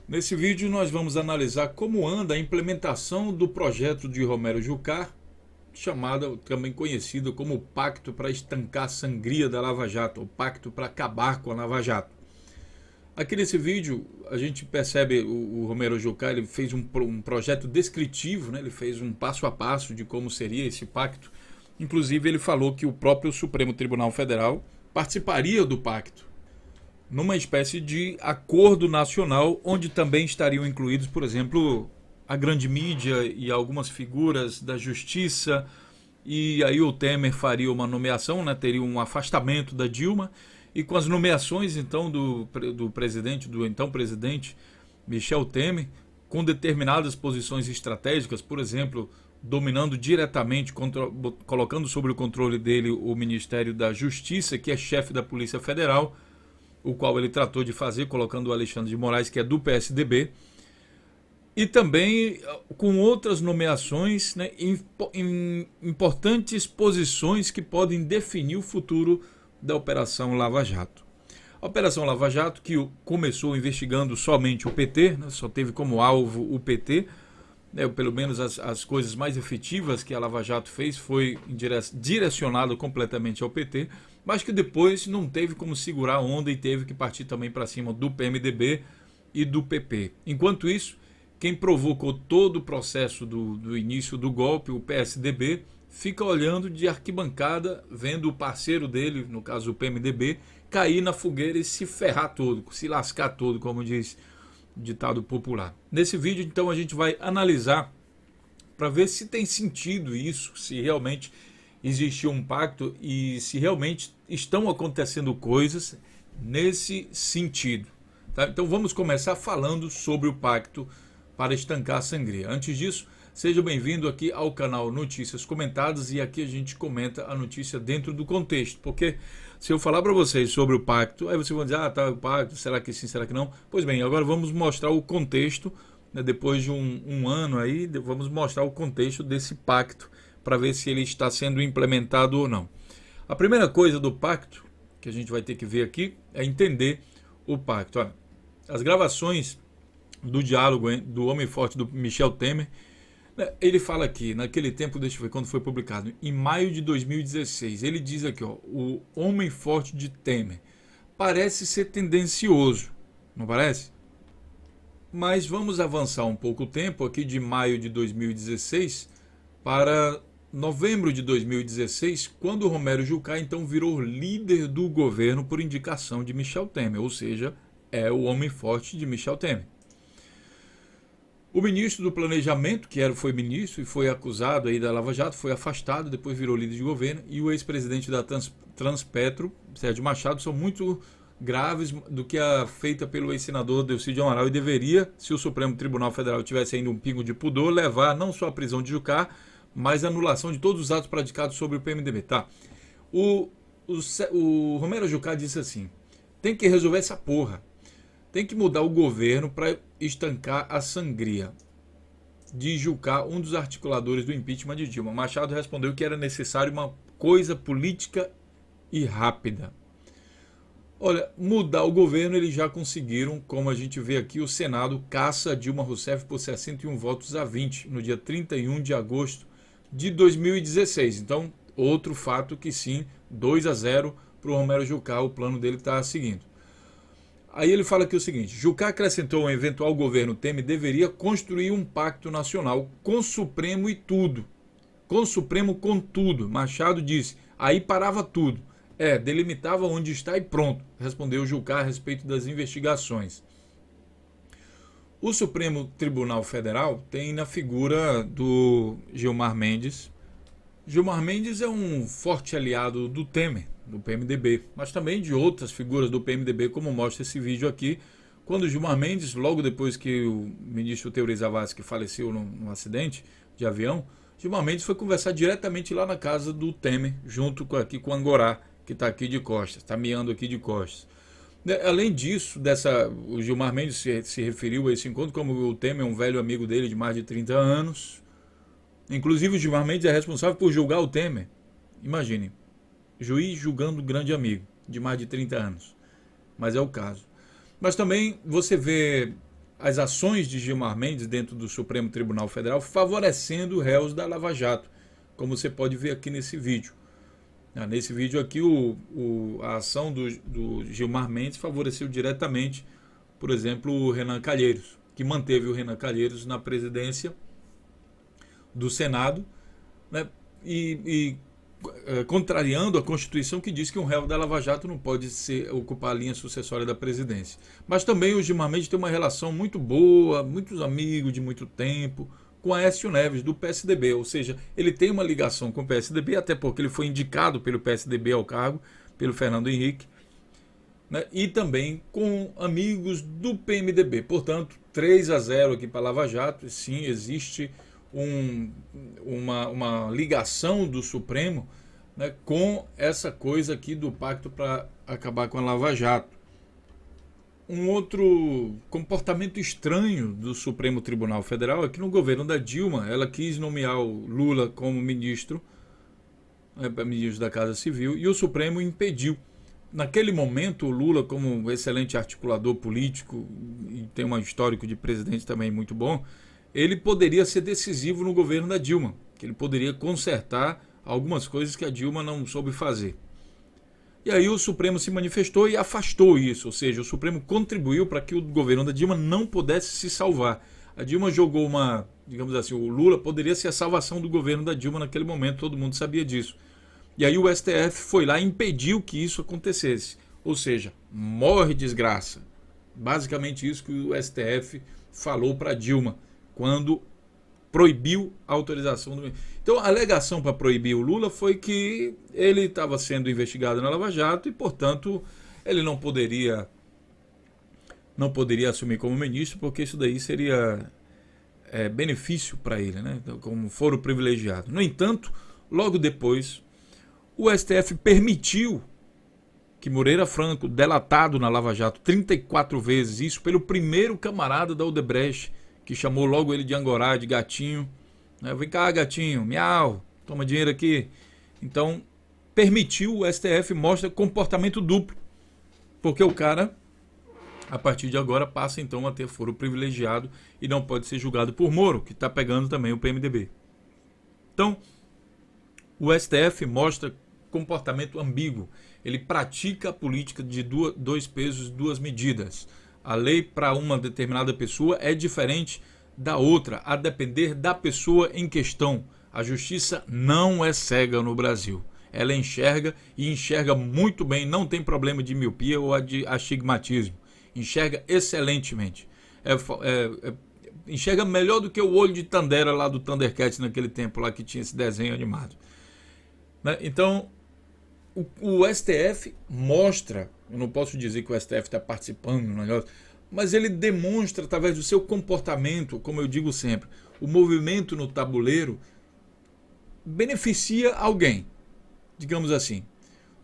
Nesse vídeo nós vamos analisar como anda a implementação do projeto de Romero Jucá, chamada, também conhecido como Pacto para Estancar a Sangria da Lava Jato, ou Pacto para Acabar com a Lava Jato. Aqui nesse vídeo a gente percebe o Romero Jucá, ele fez um projeto descritivo, né? Ele fez um passo a passo de como seria esse pacto. Inclusive ele falou que o próprio Supremo Tribunal Federal participaria do pacto, numa espécie de acordo nacional, onde também estariam incluídos, por exemplo, a grande mídia e algumas figuras da justiça, e aí o Temer faria uma nomeação, né, teria um afastamento da Dilma, e com as nomeações então do então presidente Michel Temer, com determinadas posições estratégicas, por exemplo, dominando diretamente, colocando sob o controle dele o Ministério da Justiça, que é chefe da Polícia Federal, o qual ele tratou de fazer, colocando o Alexandre de Moraes, que é do PSDB, e também com outras nomeações, né, em importantes posições que podem definir o futuro da Operação Lava Jato. A Operação Lava Jato, que começou investigando somente o PT, né, só teve como alvo o PT, né, pelo menos as coisas mais efetivas que a Lava Jato fez foi direcionado completamente ao PT, mas que depois não teve como segurar a onda e teve que partir também para cima do PMDB e do PP. Enquanto isso, quem provocou todo o processo do início do golpe, o PSDB, fica olhando de arquibancada, vendo o parceiro dele, no caso o PMDB, cair na fogueira e se ferrar todo, se lascar todo, como diz o ditado popular. Nesse vídeo, então, a gente vai analisar para ver se tem sentido isso, se realmente existiu um pacto e se realmente estão acontecendo coisas nesse sentido. Tá? Então vamos começar falando sobre o pacto para estancar a sangria. Antes disso, seja bem-vindo aqui ao canal Notícias Comentadas, e aqui a gente comenta a notícia dentro do contexto, porque se eu falar para vocês sobre o pacto, aí vocês vão dizer, tá, o pacto, será que sim, será que não? Pois bem, agora vamos mostrar o contexto, né, depois de um ano aí, vamos mostrar o contexto desse pacto, para ver se ele está sendo implementado ou não. A primeira coisa do pacto, que a gente vai ter que ver aqui, é entender o pacto. Olha, as gravações do diálogo do Homem Forte do Michel Temer, ele fala aqui, naquele tempo, deixa eu ver quando foi publicado, em maio de 2016, ele diz aqui, ó, o Homem Forte de Temer parece ser tendencioso, não parece? Mas vamos avançar um pouco o tempo aqui de maio de 2016 para novembro de 2016, quando o Romero Jucá então virou líder do governo por indicação de Michel Temer, ou seja, é o homem forte de Michel Temer. O ministro do Planejamento, que foi ministro e foi acusado aí da Lava Jato, foi afastado, depois virou líder de governo, e o ex-presidente da Transpetro, Sérgio Machado, são muito graves do que a feita pelo ex-senador Delcy Amaral, e deveria, se o Supremo Tribunal Federal tivesse ainda um pingo de pudor, levar não só a prisão de Jucá, mas a anulação de todos os atos praticados sobre o PMDB. Tá? O Romero Jucá disse assim, tem que resolver essa porra. Tem que mudar o governo para estancar a sangria. Diz Jucá, um dos articuladores do impeachment de Dilma. Machado respondeu que era necessário uma coisa política e rápida. Olha, mudar o governo eles já conseguiram, como a gente vê aqui, o Senado caça Dilma Rousseff por 61 votos a 20, no dia 31 de agosto de 2016. Então, outro fato que sim, 2-0 para o Romero Jucá, o plano dele está seguindo. Aí ele fala aqui o seguinte, Jucá acrescentou um eventual governo Temer deveria construir um pacto nacional com o Supremo e tudo. Com o Supremo com tudo. Machado disse, aí parava tudo. Delimitava onde está e pronto, respondeu Jucá a respeito das investigações. O Supremo Tribunal Federal tem na figura do Gilmar Mendes. Gilmar Mendes é um forte aliado do Temer, do PMDB, mas também de outras figuras do PMDB, como mostra esse vídeo aqui, quando Gilmar Mendes, logo depois que o ministro Teori Zavascki faleceu num acidente de avião, Gilmar Mendes foi conversar diretamente lá na casa do Temer, junto com Angorá, que está aqui de costas, está miando aqui de costas. Além disso, o Gilmar Mendes se referiu a esse encontro como o Temer é um velho amigo dele de mais de 30 anos. Inclusive o Gilmar Mendes é responsável por julgar o Temer. Imagine, juiz julgando um grande amigo de mais de 30 anos. Mas é o caso. Mas também você vê as ações de Gilmar Mendes dentro do Supremo Tribunal Federal, favorecendo réus da Lava Jato, como você pode ver aqui nesse vídeo. Nesse vídeo aqui, a ação do Gilmar Mendes favoreceu diretamente, por exemplo, o Renan Calheiros, que manteve o Renan Calheiros na presidência do Senado, né, contrariando a Constituição, que diz que um réu da Lava Jato não pode ocupar a linha sucessória da presidência. Mas também o Gilmar Mendes tem uma relação muito boa, muitos amigos de muito tempo, com Aécio Neves, do PSDB, ou seja, ele tem uma ligação com o PSDB, até porque ele foi indicado pelo PSDB ao cargo, pelo Fernando Henrique, né, e também com amigos do PMDB. Portanto, 3-0 aqui para a Lava Jato. Sim, existe uma ligação do Supremo, né, com essa coisa aqui do pacto para acabar com a Lava Jato. Um outro comportamento estranho do Supremo Tribunal Federal é que no governo da Dilma, ela quis nomear o Lula como ministro da Casa Civil, e o Supremo impediu. Naquele momento, o Lula, como um excelente articulador político e tem um histórico de presidente também muito bom, ele poderia ser decisivo no governo da Dilma, que ele poderia consertar algumas coisas que a Dilma não soube fazer. E aí o Supremo se manifestou e afastou isso, ou seja, o Supremo contribuiu para que o governo da Dilma não pudesse se salvar. A Dilma jogou digamos assim, o Lula poderia ser a salvação do governo da Dilma naquele momento, todo mundo sabia disso. E aí o STF foi lá e impediu que isso acontecesse, ou seja, morre desgraça. Basicamente isso que o STF falou para Dilma, quando proibiu a autorização do... Então, a alegação para proibir o Lula foi que ele estava sendo investigado na Lava Jato e, portanto, ele não poderia assumir como ministro, porque isso daí seria benefício para ele, né? Como foro privilegiado. No entanto, logo depois, o STF permitiu que Moreira Franco, delatado na Lava Jato 34 vezes, isso pelo primeiro camarada da Odebrecht, que chamou logo ele de Angorá, de gatinho. Vem cá, gatinho, miau, toma dinheiro aqui. Então, permitiu, o STF mostra comportamento duplo, porque o cara, a partir de agora, passa então a ter foro privilegiado e não pode ser julgado por Moro, que está pegando também o PMDB. Então, o STF mostra comportamento ambíguo. Ele pratica a política de dois pesos, duas medidas. A lei para uma determinada pessoa é diferente da outra, a depender da pessoa em questão. A justiça não é cega no Brasil. Ela enxerga e enxerga muito bem, não tem problema de miopia ou de astigmatismo. Enxerga excelentemente. Enxerga melhor do que o olho de Tandera lá do Thundercats naquele tempo lá que tinha esse desenho animado. Né? Então, o STF mostra, eu não posso dizer que o STF está participando no negócio, mas ele demonstra através do seu comportamento, como eu digo sempre, o movimento no tabuleiro beneficia alguém, digamos assim.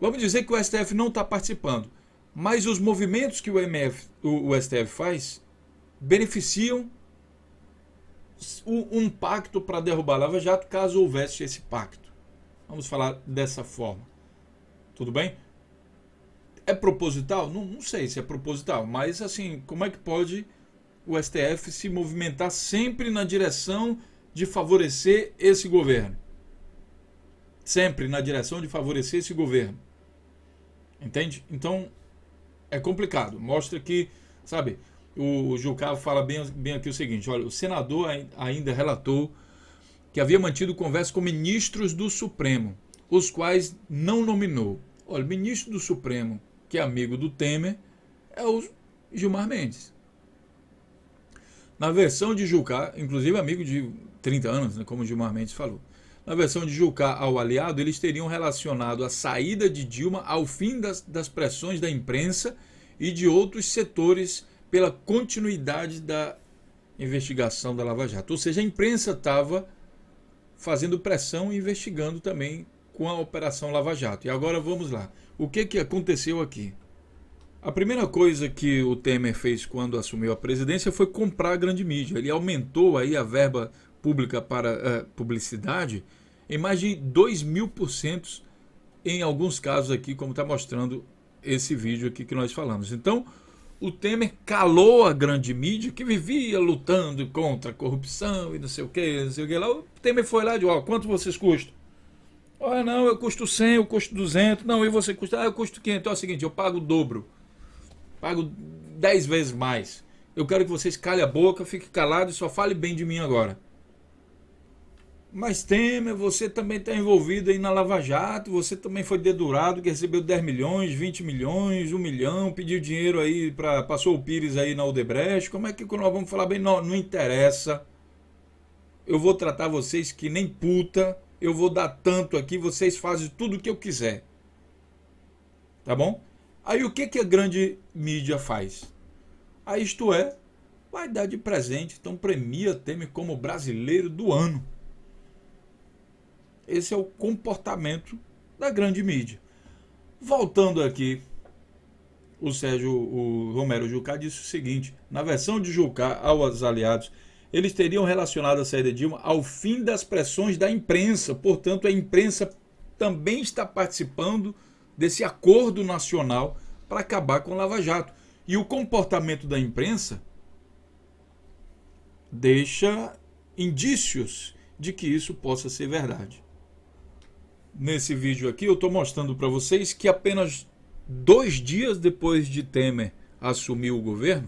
Vamos dizer que o STF não está participando, mas os movimentos que o STF faz beneficiam um pacto para derrubar a Lava Jato, caso houvesse esse pacto. Vamos falar dessa forma. Tudo bem? É proposital? Não sei se é proposital, mas assim, como é que pode o STF se movimentar sempre na direção de favorecer esse governo? Sempre na direção de favorecer esse governo. Entende? Então, é complicado. Mostra que, sabe, o Jucá fala bem aqui o seguinte, olha, o senador ainda relatou que havia mantido conversa com ministros do Supremo, os quais não nominou. Olha, o ministro do Supremo, que é amigo do Temer, é o Gilmar Mendes. Na versão de Jucá, inclusive amigo de 30 anos, né, como o Gilmar Mendes falou. Na versão de Jucá ao aliado, eles teriam relacionado a saída de Dilma ao fim das pressões da imprensa e de outros setores pela continuidade da investigação da Lava Jato. Ou seja, a imprensa estava fazendo pressão e investigando também com a Operação Lava Jato. E agora vamos lá. O que aconteceu aqui? A primeira coisa que o Temer fez quando assumiu a presidência foi comprar a grande mídia. Ele aumentou aí a verba pública para publicidade em mais de 2.000% em alguns casos aqui, como está mostrando esse vídeo aqui que nós falamos. Então, o Temer calou a grande mídia que vivia lutando contra a corrupção e não sei o que, não sei o que lá. O Temer foi lá e disse, ó, quanto vocês custam? Ah, não, eu custo 100, eu custo 200, não, e você custa? Ah, eu custo 500. Então é o seguinte, eu pago o dobro, pago 10 vezes mais. Eu quero que vocês calem a boca, fiquem calados e só fale bem de mim agora. Mas Temer, você também está envolvido aí na Lava Jato, você também foi dedurado, que recebeu 10 milhões, 20 milhões, 1 milhão, pediu dinheiro aí, passou o Pires aí na Odebrecht, como é que nós vamos falar bem? Não, não interessa, eu vou tratar vocês que nem puta, eu vou dar tanto aqui, vocês fazem tudo o que eu quiser. Tá bom? Aí o que a grande mídia faz? Aí isto é, vai dar de presente, então premia Temer como brasileiro do ano. Esse é o comportamento da grande mídia. Voltando aqui, o Romero Jucá disse o seguinte, na versão de Jucá aos aliados, eles teriam relacionado a saída de Dilma ao fim das pressões da imprensa, portanto a imprensa também está participando desse acordo nacional para acabar com o Lava Jato. E o comportamento da imprensa deixa indícios de que isso possa ser verdade. Nesse vídeo aqui eu estou mostrando para vocês que apenas 2 dias depois de Temer assumir o governo,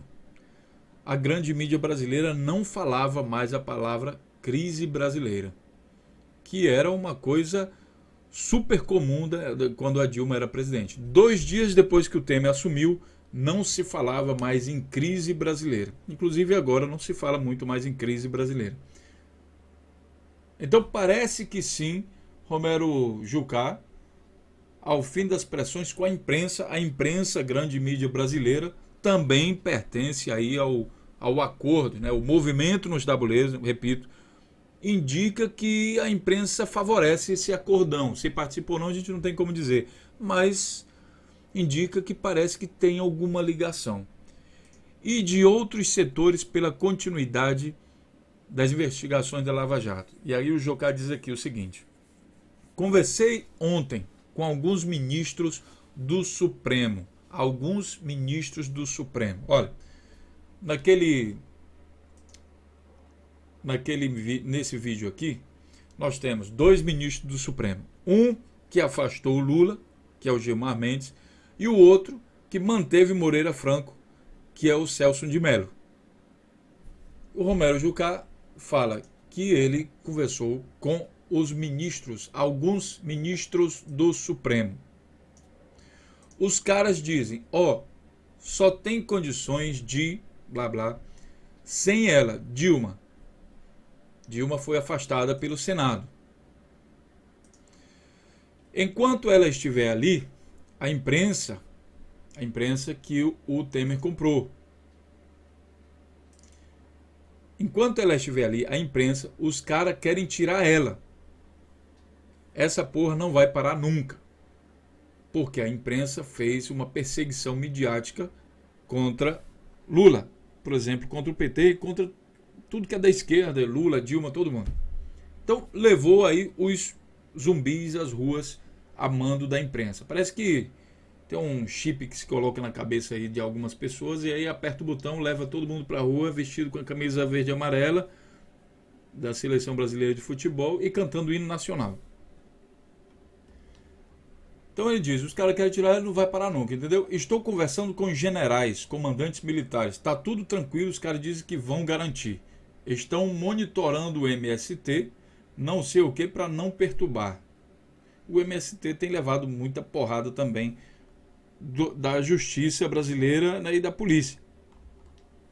a grande mídia brasileira não falava mais a palavra crise brasileira, que era uma coisa super comum quando a Dilma era presidente. 2 dias depois que o Temer assumiu, não se falava mais em crise brasileira. Inclusive agora não se fala muito mais em crise brasileira. Então parece que sim, Romero Jucá, ao fim das pressões com a imprensa, grande mídia brasileira, também pertence aí ao acordo, né? O movimento nos tabuleiros, repito, indica que a imprensa favorece esse acordão. Se participa ou não, a gente não tem como dizer, mas indica que parece que tem alguma ligação. E de outros setores pela continuidade das investigações da Lava Jato. E aí o Jucá diz aqui o seguinte: conversei ontem com alguns ministros do Supremo. Alguns ministros do Supremo. Olha, nesse vídeo aqui, nós temos 2 ministros do Supremo. Um que afastou o Lula, que é o Gilmar Mendes, e o outro que manteve Moreira Franco, que é o Celso de Mello. O Romero Jucá fala que ele conversou com os ministros, alguns ministros do Supremo. Os caras dizem, só tem condições de blá blá sem ela, Dilma. Dilma foi afastada pelo Senado. Enquanto ela estiver ali, a imprensa que o Temer comprou. Enquanto ela estiver ali, a imprensa, os caras querem tirar ela. Essa porra não vai parar nunca. Porque a imprensa fez uma perseguição midiática contra Lula. Por exemplo, contra o PT, contra tudo que é da esquerda, Lula, Dilma, todo mundo. Então, levou aí os zumbis às ruas a mando da imprensa. Parece que tem um chip que se coloca na cabeça aí de algumas pessoas e aí aperta o botão, leva todo mundo para a rua vestido com a camisa verde e amarela da Seleção Brasileira de Futebol e cantando o hino nacional. Então ele diz, os caras querem tirar, ele não vai parar nunca, entendeu? Estou conversando com generais, comandantes militares, está tudo tranquilo, os caras dizem que vão garantir. Estão monitorando o MST, não sei o que, para não perturbar. O MST tem levado muita porrada também da justiça brasileira, né, e da polícia.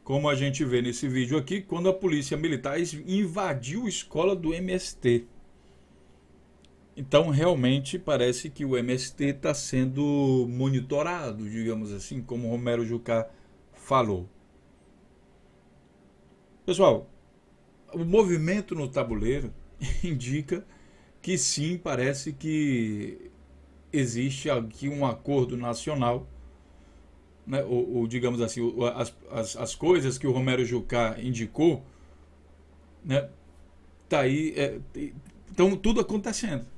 Como a gente vê nesse vídeo aqui, quando a polícia militar invadiu a escola do MST. Então, realmente, parece que o MST está sendo monitorado, digamos assim, como o Romero Jucá falou. Pessoal, o movimento no tabuleiro indica que sim, parece que existe aqui um acordo nacional, né? Digamos assim, as coisas que o Romero Jucá indicou, né? Tá aí, então tudo acontecendo.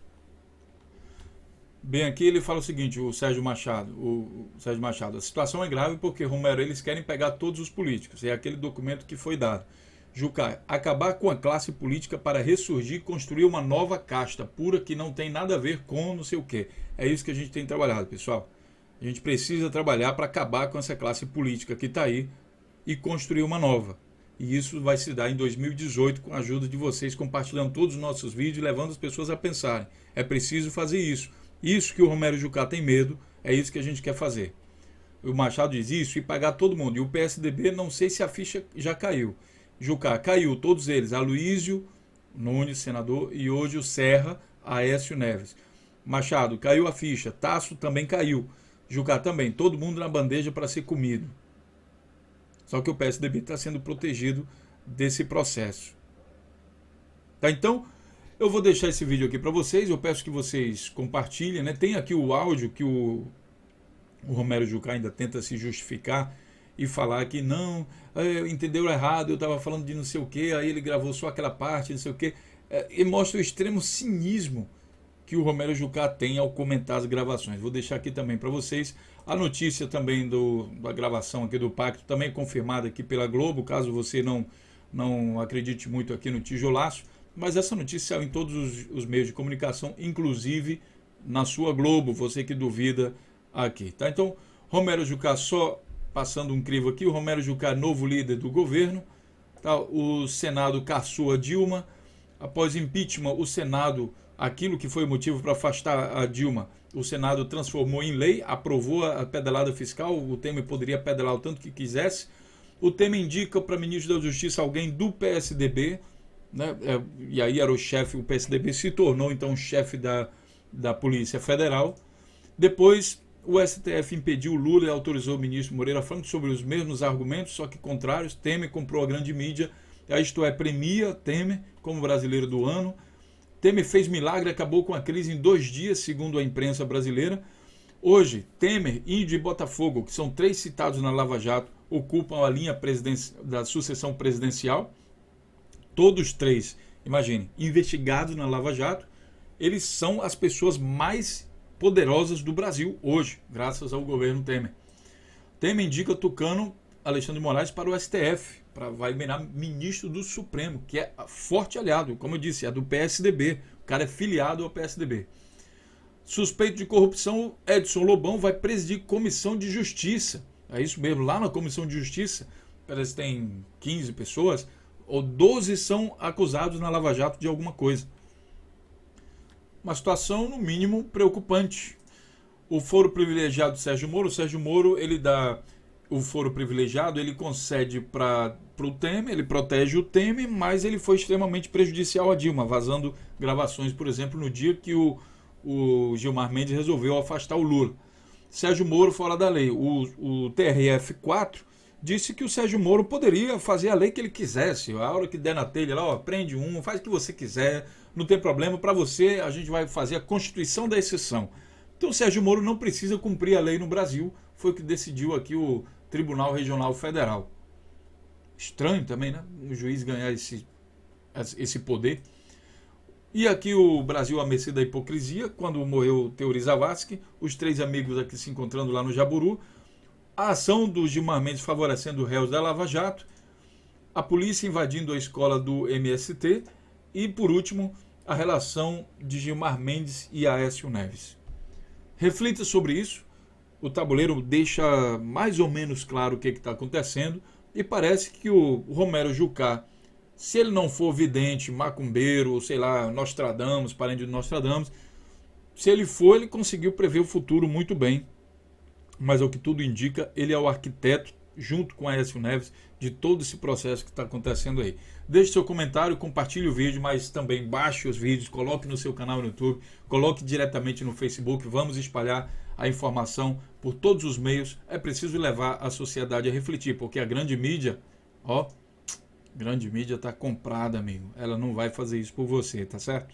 Bem, aqui ele fala o seguinte, o Sérgio Machado, a situação é grave porque, Romero, eles querem pegar todos os políticos, é aquele documento que foi dado. Jucá, acabar com a classe política para ressurgir e construir uma nova casta pura que não tem nada a ver com não sei o quê. É isso que a gente tem trabalhado, pessoal. A gente precisa trabalhar para acabar com essa classe política que está aí e construir uma nova. E isso vai se dar em 2018 com a ajuda de vocês, compartilhando todos os nossos vídeos e levando as pessoas a pensarem. É preciso fazer isso. Isso que o Romero Jucá tem medo, é isso que a gente quer fazer. O Machado diz isso e pagar todo mundo. E o PSDB, não sei se a ficha já caiu. Jucá, caiu, todos eles. Aloísio Nunes, senador, e hoje o Serra, Aécio Neves. Machado, caiu a ficha. Tasso também caiu. Jucá também. Todo mundo na bandeja para ser comido. Só que o PSDB está sendo protegido desse processo. Tá, então, eu vou deixar esse vídeo aqui para vocês. Eu peço que vocês compartilhem, né? Tem aqui o áudio que o Romero Jucá ainda tenta se justificar e falar que não, entendeu errado, eu estava falando de não sei o que, aí ele gravou só aquela parte, não sei o que, e mostra o extremo cinismo que o Romero Jucá tem ao comentar as gravações. Vou deixar aqui também para vocês a notícia também da gravação aqui do pacto, também confirmada aqui pela Globo, caso você não acredite muito aqui no tijolaço, mas essa notícia saiu em todos os meios de comunicação, inclusive na sua Globo, você que duvida aqui, tá? Então, Romero Jucá, só passando um crivo aqui, o Romero Jucá, novo líder do governo, tá? O Senado caçou a Dilma, após impeachment, o Senado, aquilo que foi o motivo para afastar a Dilma, o Senado transformou em lei, aprovou a pedalada fiscal, o Temer poderia pedalar o tanto que quisesse, o Temer indica para ministro da Justiça alguém do PSDB, né? E aí era o chefe, o PSDB se tornou então chefe da Polícia Federal. Depois o STF impediu o Lula e autorizou o ministro Moreira Franco sobre os mesmos argumentos, só que contrários. Temer comprou a grande mídia, isto é, premia Temer como brasileiro do ano. Temer fez milagre, acabou com a crise em 2 dias, segundo a imprensa brasileira. Hoje, Temer, Índio e Botafogo, que são 3 citados na Lava Jato, ocupam a linha da sucessão presidencial. Todos 3, imagine, investigados na Lava Jato, eles são as pessoas mais poderosas do Brasil hoje, graças ao governo Temer. Temer indica Tucano Alexandre de Moraes para o STF, vai virar ministro do Supremo, que é forte aliado, como eu disse, é do PSDB, o cara é filiado ao PSDB. Suspeito de corrupção, Edson Lobão vai presidir Comissão de Justiça, é isso mesmo, lá na Comissão de Justiça, parece que tem 15 pessoas, ou 12 são acusados na Lava Jato de alguma coisa. Uma situação, no mínimo, preocupante. O foro privilegiado do Sérgio Moro, ele dá o foro privilegiado, ele concede para o Temer, ele protege o Temer, mas ele foi extremamente prejudicial a Dilma, vazando gravações, por exemplo, no dia que o Gilmar Mendes resolveu afastar o Lula. Sérgio Moro fora da lei. O TRF4 disse que o Sérgio Moro poderia fazer a lei que ele quisesse. A hora que der na telha lá, ó, prende um, faz o que você quiser, não tem problema, para você a gente vai fazer a Constituição da exceção. Então o Sérgio Moro não precisa cumprir a lei no Brasil, foi o que decidiu aqui o Tribunal Regional Federal. Estranho também, né? O juiz ganhar esse poder. E aqui o Brasil à mercê da hipocrisia, quando morreu Teori Zavascki, os 3 amigos aqui se encontrando lá no Jaburu, a ação do Gilmar Mendes favorecendo réus da Lava Jato, a polícia invadindo a escola do MST e, por último, a relação de Gilmar Mendes e Aécio Neves. Reflita sobre isso, o tabuleiro deixa mais ou menos claro o que está acontecendo e parece que o Romero Jucá, se ele não for vidente, macumbeiro, sei lá, Nostradamus, parente de Nostradamus, se ele for, ele conseguiu prever o futuro muito bem. Mas ao que tudo indica, ele é o arquiteto, junto com Aécio Neves, de todo esse processo que está acontecendo aí. Deixe seu comentário, compartilhe o vídeo, mas também baixe os vídeos, coloque no seu canal no YouTube, coloque diretamente no Facebook, vamos espalhar a informação por todos os meios. É preciso levar a sociedade a refletir, porque a grande mídia, grande mídia está comprada, amigo. Ela não vai fazer isso por você, tá certo?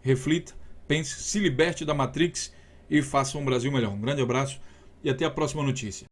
Reflita, pense, se liberte da Matrix e faça um Brasil melhor. Um grande abraço e até a próxima notícia.